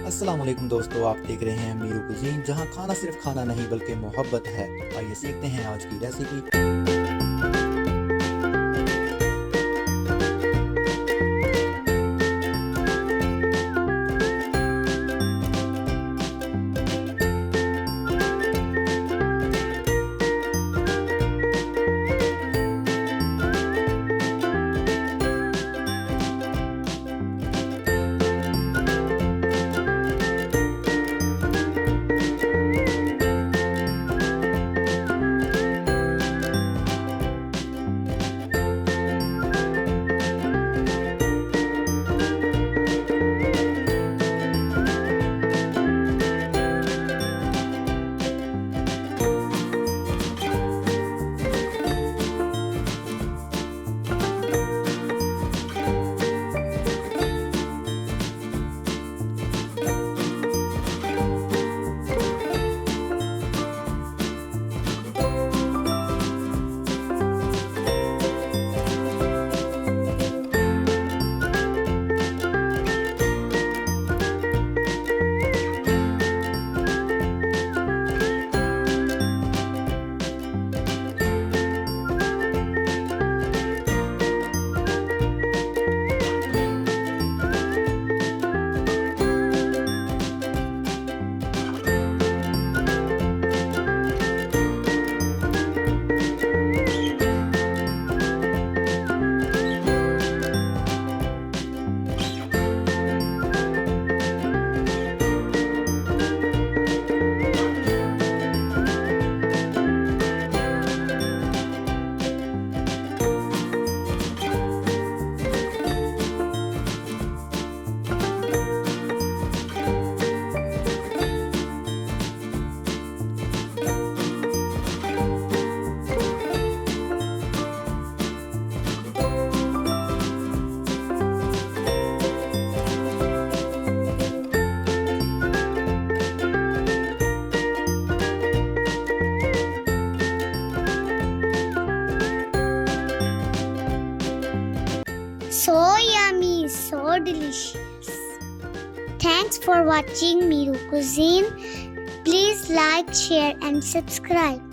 अस्सलाम वालेकुम दोस्तों, आप देख रहे हैं मीरू कुजीन, जहां खाना सिर्फ खाना नहीं बल्कि मोहब्बत है। आइए सीखते हैं आज की recipe. So yummy, so delicious. Thanks for watching Miru Cuisine. Please like, share and subscribe.